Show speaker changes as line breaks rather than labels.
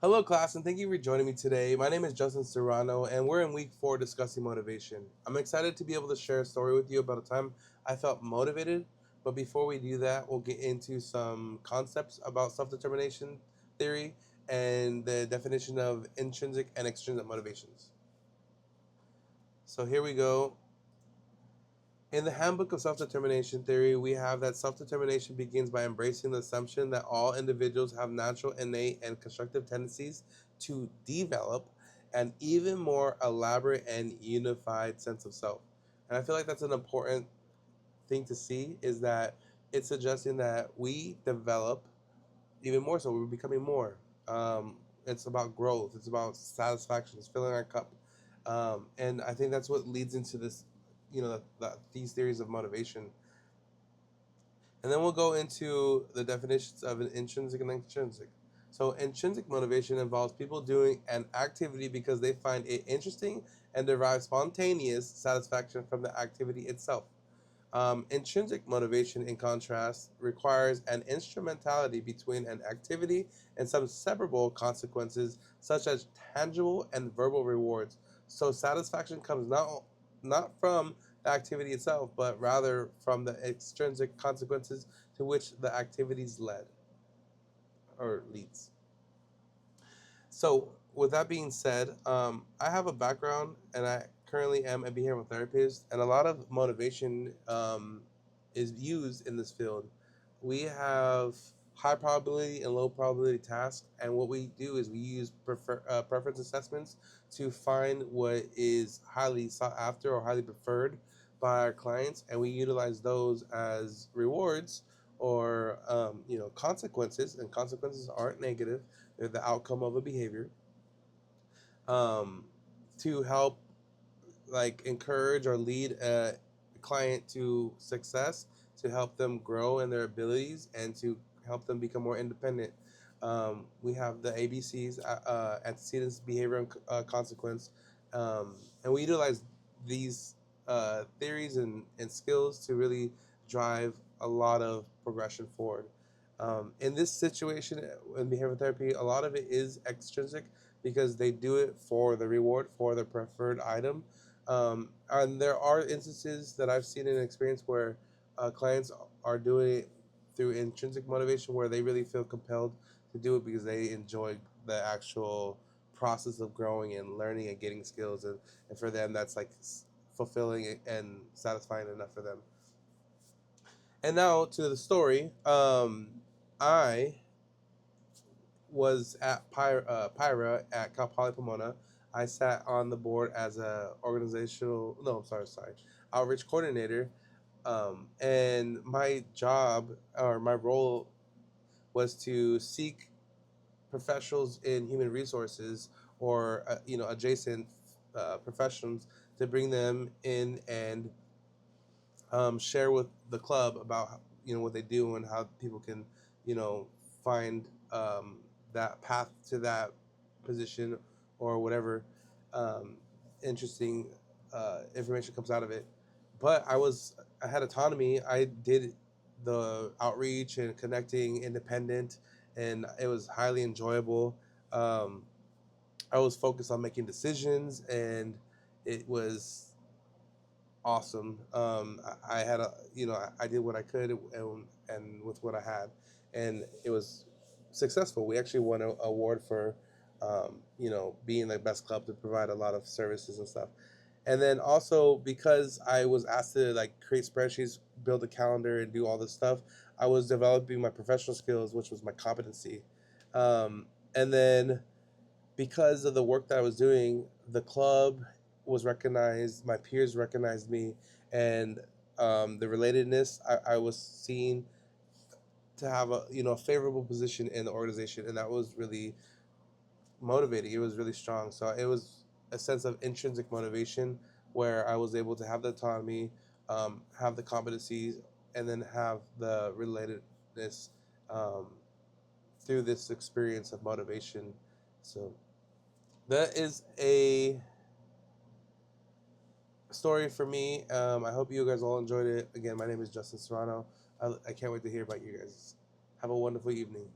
Hello, class, and thank you for joining me today. My name is Justin Serrano, and we're in week 4 discussing motivation. I'm excited to be able to share a story with you about a time I felt motivated. But before we do that, we'll get into some concepts about self determination theory and the definition of intrinsic and extrinsic motivations. So here we go. In the Handbook of Self Determination Theory, we have that self determination begins by embracing the assumption that all individuals have natural, innate, and constructive tendencies to develop an even more elaborate and unified sense of self. And I feel like that's an important thing to see is that it's suggesting that we develop even more so. We're becoming more. It's about growth, it's about satisfaction, it's filling our cup. And I think that's what leads into this, these theories of motivation. And then we'll go into the definitions of an intrinsic and extrinsic. So, intrinsic motivation involves people doing an activity because they find it interesting and derive spontaneous satisfaction from the activity itself. Intrinsic motivation, in contrast, requires an instrumentality between an activity and some separable consequences, such as tangible and verbal rewards. So satisfaction comes not from the activity itself, but rather from the extrinsic consequences to which the activities led or leads. So, with that being said, I have a background and I currently am a behavioral therapist, and a lot of motivation is used in this field. We have high probability and low probability tasks, and what we do is we use preference assessments to find what is highly sought after or highly preferred by our clients, and we utilize those as rewards or consequences, and consequences aren't negative, they're the outcome of a behavior, um, to help like encourage or lead a client to success, to help them grow in their abilities, and to help them become more independent. We have the ABCs, antecedents, behavior, and consequence, and we utilize these theories and skills to really drive a lot of progression forward. In this situation in behavioral therapy, a lot of it is extrinsic because they do it for the reward, for the preferred item. And there are instances that I've seen and experienced where clients are doing it through intrinsic motivation, where they really feel compelled to do it because they enjoy the actual process of growing and learning and getting skills. And for them, that's like fulfilling and satisfying enough for them. And now to the story. I was at Pyra at Cal Poly Pomona. I sat on the board as a organizational, no, I'm sorry, outreach coordinator. And my job or my role was to seek professionals in human resources or adjacent professions to bring them in and share with the club about what they do and how people can find that path to that position or whatever um, interesting information comes out of it. But I had autonomy. I did the outreach and connecting independent, and it was highly enjoyable. Um, I was focused on making decisions, and it was awesome. I had I did what I could and with what I had, and it was successful. We actually won an award for, being the best club to provide a lot of services and stuff. And then also because I was asked to like create spreadsheets, build a calendar, and do all this stuff, I was developing my professional skills, which was my competency. And then because of the work that I was doing, the club was recognized, my peers recognized me, and the relatedness I was seen to have a favorable position in the organization, and that was really motivating. It was really strong. So it was a sense of intrinsic motivation where I was able to have the autonomy, have the competencies, and then have the relatedness um, through this experience of motivation. So that is a story for me. I hope you guys all enjoyed it. Again, my name is Justin Serrano. I can't wait to hear about you guys. Have a wonderful evening.